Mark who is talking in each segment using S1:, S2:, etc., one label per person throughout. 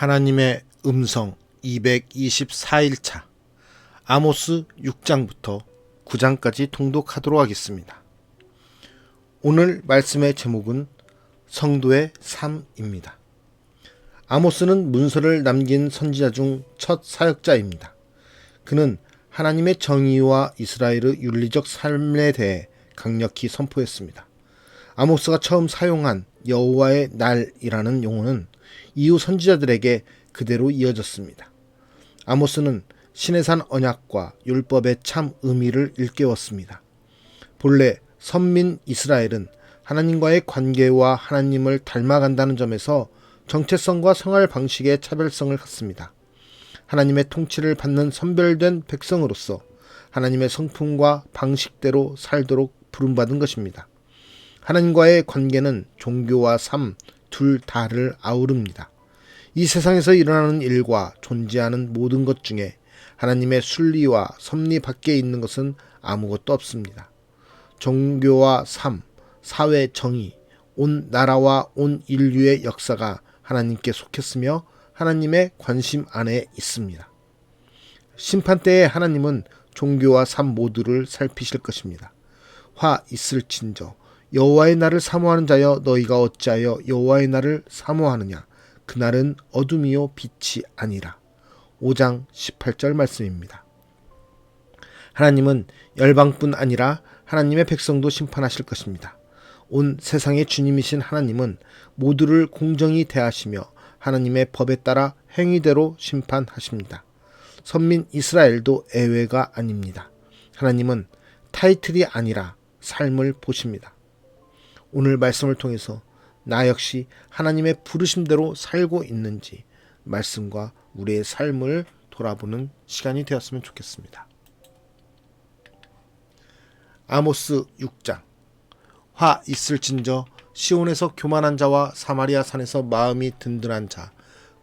S1: 하나님의 음성 224일차 아모스 6장부터 9장까지 통독하도록 하겠습니다. 오늘 말씀의 제목은 성도의 삶입니다. 아모스는 문서를 남긴 선지자 중 첫 사역자입니다. 그는 하나님의 정의와 이스라엘의 윤리적 삶에 대해 강력히 선포했습니다. 아모스가 처음 사용한 여호와의 날이라는 용어는 이후 선지자들에게 그대로 이어졌습니다. 아모스는 시내산 언약과 율법의 참 의미를 일깨웠습니다. 본래 선민 이스라엘은 하나님과의 관계와 하나님을 닮아간다는 점에서 정체성과 생활 방식의 차별성을 갖습니다. 하나님의 통치를 받는 선별된 백성으로서 하나님의 성품과 방식대로 살도록 부름받은 것입니다. 하나님과의 관계는 종교와 삶 둘 다를 아우릅니다. 이 세상에서 일어나는 일과 존재하는 모든 것 중에 하나님의 순리와 섭리 밖에 있는 것은 아무것도 없습니다. 종교와 삶, 사회 정의, 온 나라와 온 인류의 역사가 하나님께 속했으며 하나님의 관심 안에 있습니다. 심판 때에 하나님은 종교와 삶 모두를 살피실 것입니다. 화 있을진저 여호와의 날을 사모하는 자여 너희가 어찌하여 여호와의 날을 사모하느냐 그날은 어둠이요 빛이 아니라. 5장 18절 말씀입니다. 하나님은 열방뿐 아니라 하나님의 백성도 심판하실 것입니다. 온 세상의 주님이신 하나님은 모두를 공정히 대하시며 하나님의 법에 따라 행위대로 심판하십니다. 선민 이스라엘도 예외가 아닙니다. 하나님은 타이틀이 아니라 삶을 보십니다. 오늘 말씀을 통해서 나 역시 하나님의 부르심대로 살고 있는지 말씀과 우리의 삶을 돌아보는 시간이 되었으면 좋겠습니다. 아모스 6장 화 있을진저 시온에서 교만한 자와 사마리아 산에서 마음이 든든한 자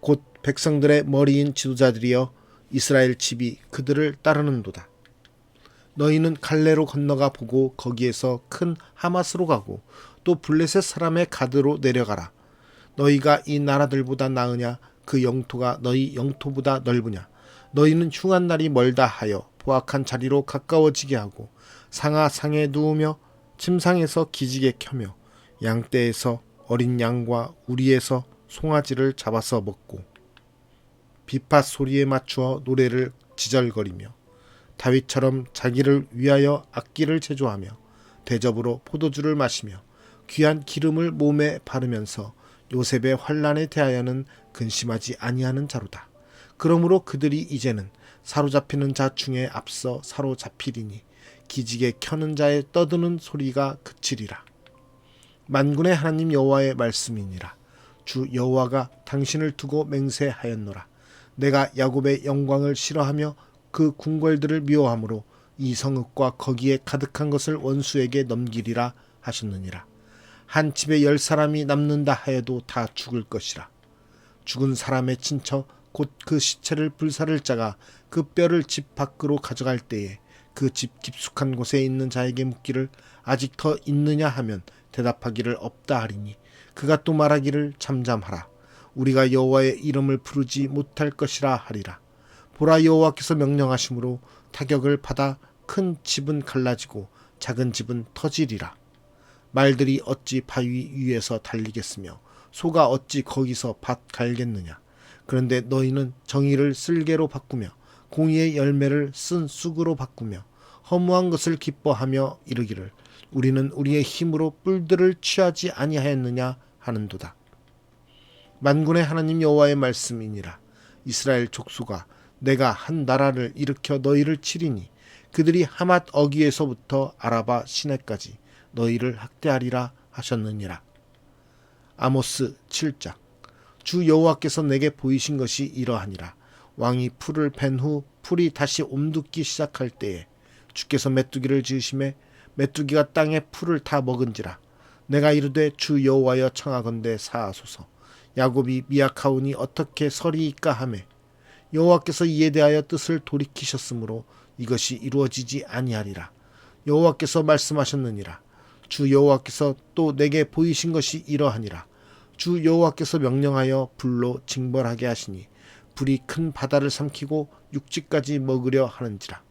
S1: 곧 백성들의 머리인 지도자들이여 이스라엘 집이 그들을 따르는도다. 너희는 갈레로 건너가 보고 거기에서 큰 하마스로 가고 또 블레셋 사람의 가드로 내려가라. 너희가 이 나라들보다 나으냐 그 영토가 너희 영토보다 넓으냐. 너희는 흉한 날이 멀다 하여 포악한 자리로 가까워지게 하고 상아 상에 누우며 침상에서 기지개 켜며 양떼에서 어린 양과 우리에서 송아지를 잡아서 먹고 비파 소리에 맞추어 노래를 지절거리며 다윗처럼 자기를 위하여 악기를 제조하며 대접으로 포도주를 마시며 귀한 기름을 몸에 바르면서 요셉의 환난에 대하여는 근심하지 아니하는 자로다. 그러므로 그들이 이제는 사로잡히는 자 중에 앞서 사로잡히리니 기지개 켜는 자의 떠드는 소리가 그치리라. 만군의 하나님 여호와의 말씀이니라. 주 여호와가 당신을 두고 맹세하였노라. 내가 야곱의 영광을 싫어하며 그 궁궐들을 미워하므로 이 성읍과 거기에 가득한 것을 원수에게 넘기리라 하셨느니라. 한 집에 10사람이 남는다 하여도 다 죽을 것이라. 죽은 사람의 친척 곧 그 시체를 불사를 자가 그 뼈를 집 밖으로 가져갈 때에 그 집 깊숙한 곳에 있는 자에게 묻기를 아직 더 있느냐 하면 대답하기를 없다 하리니 그가 또 말하기를 잠잠하라. 우리가 여호와의 이름을 부르지 못할 것이라 하리라. 보라 여호와께서 명령하심으로 타격을 받아 큰 집은 갈라지고 작은 집은 터지리라. 말들이 어찌 바위 위에서 달리겠으며 소가 어찌 거기서 밭 갈겠느냐. 그런데 너희는 정의를 쓸개로 바꾸며 공의의 열매를 쓴 쑥으로 바꾸며 허무한 것을 기뻐하며 이르기를 우리는 우리의 힘으로 뿔들을 취하지 아니하였느냐 하는도다. 만군의 하나님 여호와의 말씀이니라. 이스라엘 족속아 내가 한 나라를 일으켜 너희를 치리니 그들이 하맛 어귀에서부터 아라바 시내까지 너희를 학대하리라 하셨느니라. 아모스 7장 주 여호와께서 내게 보이신 것이 이러하니라. 왕이 풀을 벤 후 풀이 다시 옴듣기 시작할 때에 주께서 메뚜기를 지으심에 메뚜기가 땅에 풀을 다 먹은지라. 내가 이르되 주 여호와여 청하건대 사하소서. 야곱이 미약하오니 어떻게 서리이까 하매 여호와께서 이에 대하여 뜻을 돌이키셨으므로 이것이 이루어지지 아니하리라. 여호와께서 말씀하셨느니라. 주 여호와께서 또 내게 보이신 것이 이러하니라. 주 여호와께서 명령하여 불로 징벌하게 하시니 불이 큰 바다를 삼키고 육지까지 먹으려 하는지라.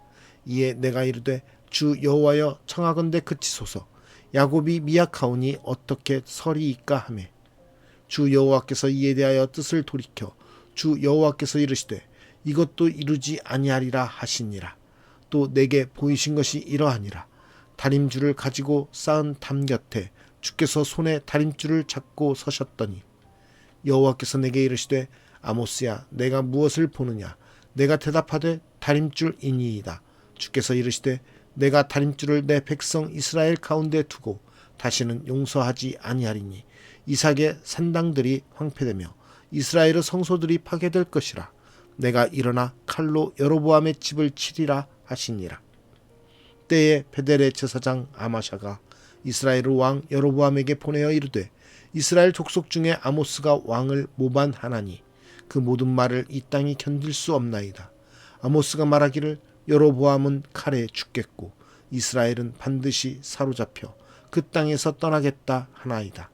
S1: 이에 내가 이르되 주 여호와여 청하건대 그치소서. 야곱이 미약하오니 어떻게 서리이까 하매 주 여호와께서 이에 대하여 뜻을 돌이켜 주 여호와께서 이르시되 이것도 이루지 아니하리라 하시니라. 또 내게 보이신 것이 이러하니라. 다림줄을 가지고 쌓은 담 곁에 주께서 손에 다림줄을 잡고 서셨더니 여호와께서 내게 이르시되 아모스야 내가 무엇을 보느냐. 내가 대답하되 다림줄이니이다. 주께서 이르시되 내가 다림줄을 내 백성 이스라엘 가운데 두고 다시는 용서하지 아니하리니 이삭의 산당들이 황폐되며 이스라엘의 성소들이 파괴될 것이라. 내가 일어나 칼로 여로보암의 집을 치리라 하시니라. 때에 베델의 제사장 아마샤가 이스라엘 왕 여로보암에게 보내어 이르되 이스라엘 족속 중에 아모스가 왕을 모반하나니 그 모든 말을 이 땅이 견딜 수 없나이다. 아모스가 말하기를 여로보암은 칼에 죽겠고 이스라엘은 반드시 사로잡혀 그 땅에서 떠나겠다 하나이다.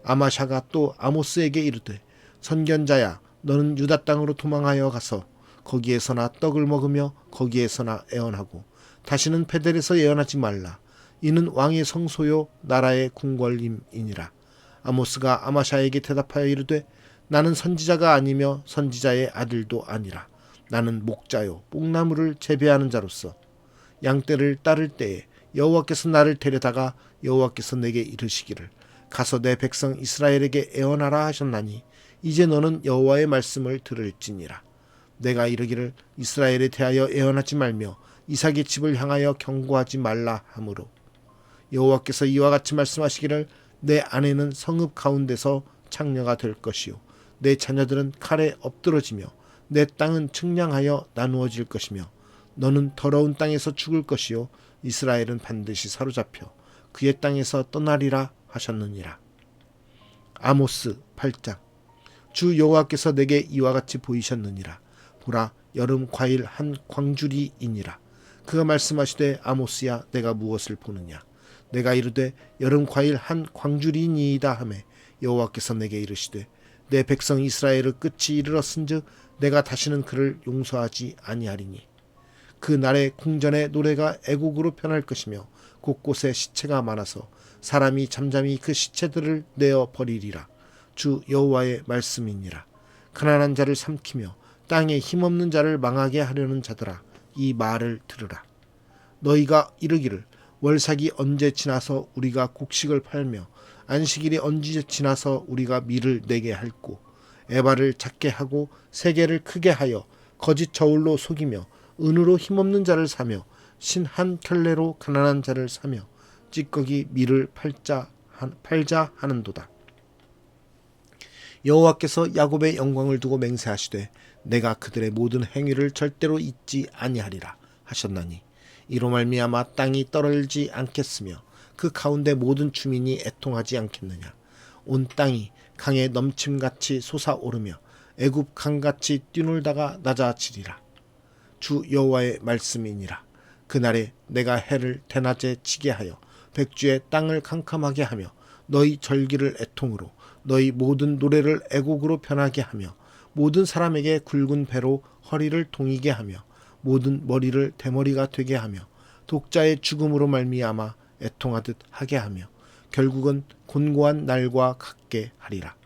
S1: 아마샤가 또 아모스에게 이르되 선견자야 너는 유다 땅으로 도망하여 가서 거기에서나 떡을 먹으며 거기에서나 애언하고 다시는 베델에서 애언하지 말라. 이는 왕의 성소요 나라의 궁궐임이니라. 아모스가 아마샤에게 대답하여 이르되 나는 선지자가 아니며 선지자의 아들도 아니라 나는 목자요 뽕나무를 재배하는 자로서 양떼를 따를 때에 여호와께서 나를 데려다가 여호와께서 내게 이르시기를 가서 내 백성 이스라엘에게 애언하라 하셨나니 이제 너는 여호와의 말씀을 들을지니라. 내가 이르기를 이스라엘에 대하여 애언하지 말며 이삭의 집을 향하여 경고하지 말라 하므로 여호와께서 이와 같이 말씀하시기를 내 아내는 성읍 가운데서 창녀가 될 것이요 내 자녀들은 칼에 엎드러지며 내 땅은 측량하여 나누어질 것이며 너는 더러운 땅에서 죽을 것이요 이스라엘은 반드시 사로잡혀 그의 땅에서 떠나리라 하셨느니라. 아모스 8장. 주 여호와께서 내게 이와 같이 보이셨느니라. 보라 여름 과일 한 광주리이니라. 그가 말씀하시되 아모스야 내가 무엇을 보느냐. 내가 이르되 여름 과일 한 광주리니이다 하매 여호와께서 내게 이르시되 내 백성 이스라엘의 끝이 이르렀은즉 내가 다시는 그를 용서하지 아니하리니 그 날에 궁전의 노래가 애곡으로 변할 것이며 곳곳에 시체가 많아서 사람이 잠잠히 그 시체들을 내어 버리리라. 주 여호와의 말씀이니라. 가난한 자를 삼키며 땅에 힘없는 자를 망하게 하려는 자들아 이 말을 들으라. 너희가 이르기를 월삭이 언제 지나서 우리가 곡식을 팔며 안식일이 언제 지나서 우리가 밀을 내게 할꼬 에바를 작게 하고 세계를 크게 하여 거짓 저울로 속이며 은으로 힘없는 자를 사며 신 한 켤레로 가난한 자를 사며 찌꺼기 밀을 팔자 하는도다. 여호와께서 야곱의 영광을 두고 맹세하시되 내가 그들의 모든 행위를 절대로 잊지 아니하리라 하셨나니 이로 말미암아 땅이 떨어지지 않겠으며 그 가운데 모든 주민이 애통하지 않겠느냐. 온 땅이 강에 넘침같이 솟아오르며 애굽 강같이 뛰놀다가 낮아지리라. 주 여호와의 말씀이니라. 그날에 내가 해를 대낮에 지게 하여 백주의 땅을 캄캄하게 하며 너희 절기를 애통으로 너희 모든 노래를 애곡으로 변하게 하며 모든 사람에게 굵은 배로 허리를 동이게 하며 모든 머리를 대머리가 되게 하며 독자의 죽음으로 말미암아 애통하듯 하게 하며 결국은 곤고한 날과 같게 하리라.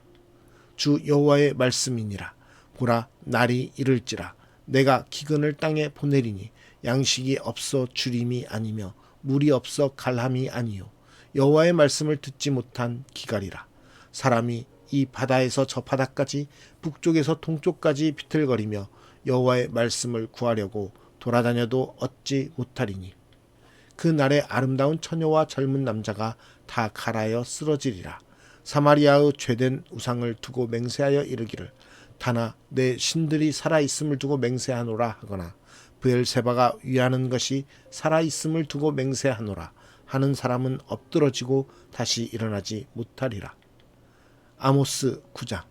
S1: 주 여호와의 말씀이니라. 보라 날이 이를지라 내가 기근을 땅에 보내리니 양식이 없어 주림이 아니며 물이 없어 갈함이 아니요 여호와의 말씀을 듣지 못한 기갈이라. 사람이 이 바다에서 저 바다까지 북쪽에서 동쪽까지 비틀거리며 여호와의 말씀을 구하려고 돌아다녀도 얻지 못하리니 그 날에 아름다운 처녀와 젊은 남자가 다 갈아여 쓰러지리라. 사마리아의 죄된 우상을 두고 맹세하여 이르기를 다나 내 신들이 살아있음을 두고 맹세하노라 하거나 브엘세바가 위하는 것이 살아있음을 두고 맹세하노라 하는 사람은 엎드러지고 다시 일어나지 못하리라. 아모스 9장.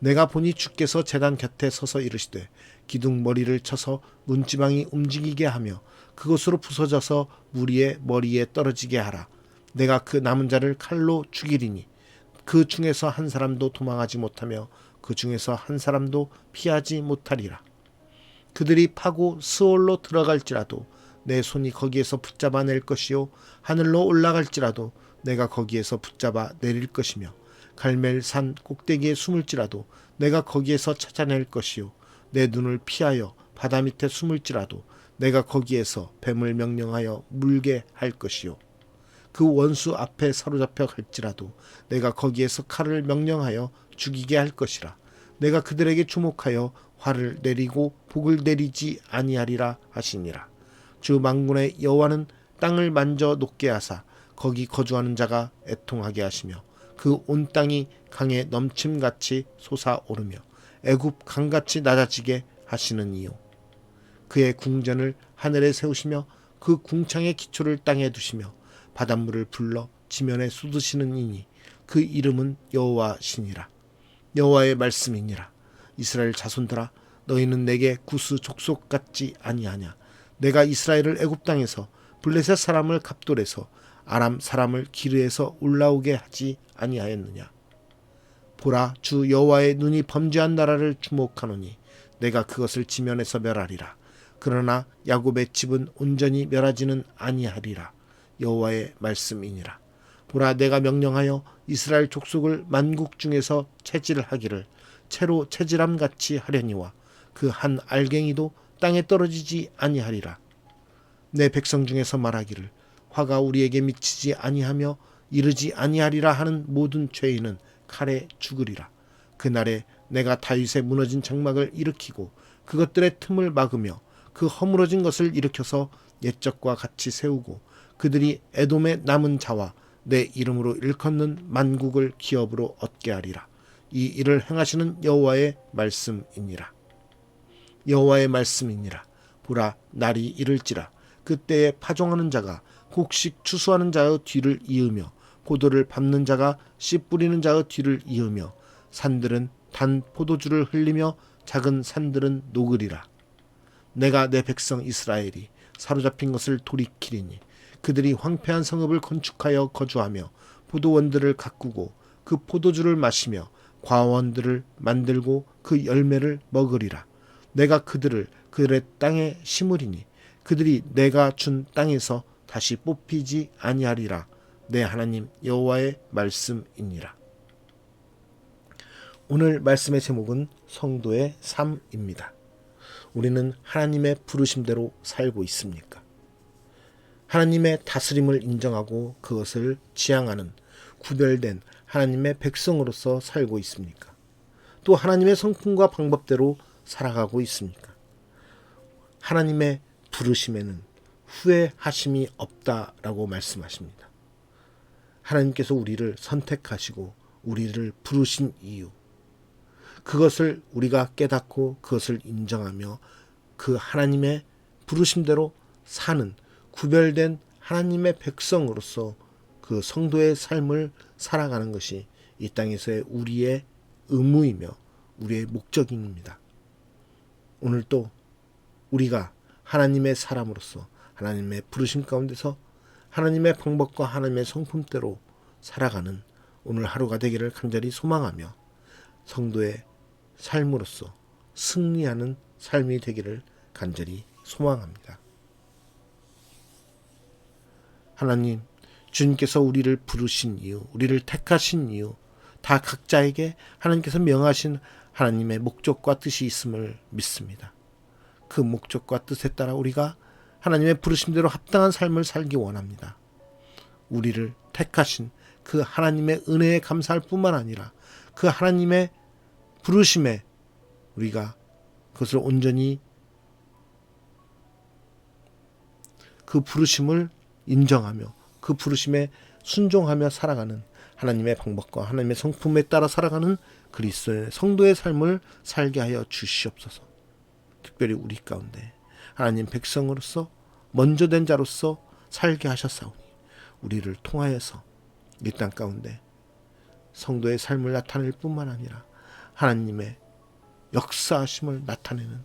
S1: 내가 보니 주께서 제단 곁에 서서 이르시되 기둥 머리를 쳐서 문지방이 움직이게 하며 그것으로 부서져서 무리의 머리에 떨어지게 하라. 내가 그 남은 자를 칼로 죽이리니 그 중에서 한 사람도 도망하지 못하며 그 중에서 한 사람도 피하지 못하리라. 그들이 파고 스올로 들어갈지라도 내 손이 거기에서 붙잡아낼 것이요 하늘로 올라갈지라도 내가 거기에서 붙잡아 내릴 것이며 갈멜산 꼭대기에 숨을지라도 내가 거기에서 찾아낼 것이요 내 눈을 피하여 바다 밑에 숨을지라도 내가 거기에서 뱀을 명령하여 물게 할 것이요 그 원수 앞에 사로잡혀 갈지라도 내가 거기에서 칼을 명령하여 죽이게 할 것이라. 내가 그들에게 주목하여 화를 내리고 복을 내리지 아니하리라 하시니라. 주 만군의 여호와는 땅을 만져 녹게 하사 거기 거주하는 자가 애통하게 하시며 그 온 땅이 강에 넘침같이 솟아오르며 애굽 강같이 낮아지게 하시는 이요 그의 궁전을 하늘에 세우시며 그 궁창의 기초를 땅에 두시며 바닷물을 불러 지면에 쏟으시는 이니 그 이름은 여호와시니라. 여호와의 말씀이니라. 이스라엘 자손들아 너희는 내게 구스 족속 같지 아니하냐. 내가 이스라엘을 애굽 땅에서 블레셋 사람을 갑돌에서 아람 사람을 기르에서 올라오게 하지 아니하였느냐. 보라 주 여호와의 눈이 범죄한 나라를 주목하노니 내가 그것을 지면에서 멸하리라. 그러나 야곱의 집은 온전히 멸하지는 아니하리라. 여호와의 말씀이니라. 보라 내가 명령하여 이스라엘 족속을 만국 중에서 채질하기를 채로 채질함 같이 하려니와 그 한 알갱이도 땅에 떨어지지 아니하리라. 내 백성 중에서 말하기를 화가 우리에게 미치지 아니하며 이르지 아니하리라 하는 모든 죄인은 칼에 죽으리라. 그날에 내가 다윗의 무너진 장막을 일으키고 그것들의 틈을 막으며 그 허물어진 것을 일으켜서 옛적과 같이 세우고 그들이 에돔의 남은 자와 내 이름으로 일컫는 만국을 기업으로 얻게 하리라. 이 일을 행하시는 여호와의 말씀이니라. 여호와의 말씀이니라. 보라 날이 이를지라. 그때에 파종하는 자가 곡식 추수하는 자의 뒤를 이으며 포도를 밟는 자가 씨 뿌리는 자의 뒤를 이으며 산들은 단 포도주를 흘리며 작은 산들은 녹으리라. 내가 내 백성 이스라엘이 사로잡힌 것을 돌이키리니 그들이 황폐한 성읍을 건축하여 거주하며 포도원들을 가꾸고 그 포도주를 마시며 과원들을 만들고 그 열매를 먹으리라. 내가 그들을 그들의 땅에 심으리니 그들이 내가 준 땅에서 다시 뽑히지 아니하리라. 내 하나님 여호와의 말씀이니라. 오늘 말씀의 제목은 성도의 삶입니다. 우리는 하나님의 부르심대로 살고 있습니까? 하나님의 다스림을 인정하고 그것을 지향하는 구별된 하나님의 백성으로서 살고 있습니까? 또 하나님의 성품과 방법대로 살아가고 있습니까? 하나님의 부르심에는 후회하심이 없다라고 말씀하십니다. 하나님께서 우리를 선택하시고 우리를 부르신 이유, 그것을 우리가 깨닫고 그것을 인정하며 그 하나님의 부르심대로 사는 구별된 하나님의 백성으로서 그 성도의 삶을 살아가는 것이 이 땅에서의 우리의 의무이며 우리의 목적입니다. 오늘 또 우리가 하나님의 사람으로서 하나님의 부르심 가운데서 하나님의 방법과 하나님의 성품대로 살아가는 오늘 하루가 되기를 간절히 소망하며 성도의 삶으로서 승리하는 삶이 되기를 간절히 소망합니다. 하나님, 주님께서 우리를 부르신 이유, 우리를 택하신 이유, 다 각자에게 하나님께서 명하신 하나님의 목적과 뜻이 있음을 믿습니다. 그 목적과 뜻에 따라 우리가 하나님의 부르심대로 합당한 삶을 살기 원합니다. 우리를 택하신 그 하나님의 은혜에 감사할 뿐만 아니라 그 하나님의 부르심에 우리가 그것을 온전히 그 부르심을 인정하며 그 부르심에 순종하며 살아가는 하나님의 방법과 하나님의 성품에 따라 살아가는 그리스도의 성도의 삶을 살게 하여 주시옵소서. 특별히 우리 가운데 하나님 백성으로서 먼저 된 자로서 살게 하셨사오니 우리를 통하여서 이 땅 가운데 성도의 삶을 나타낼 뿐만 아니라 하나님의 역사하심을 나타내는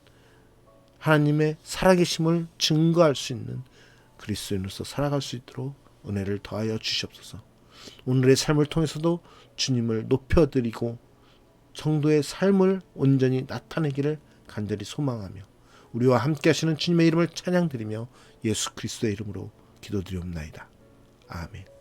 S1: 하나님의 살아계심을 증거할 수 있는 그리스도인으로서 살아갈 수 있도록 은혜를 더하여 주시옵소서. 오늘의 삶을 통해서도 주님을 높여드리고 성도의 삶을 온전히 나타내기를 간절히 소망하며 우리와 함께 하시는 주님의 이름을 찬양드리며 예수 그리스도의 이름으로 기도드리옵나이다. 아멘.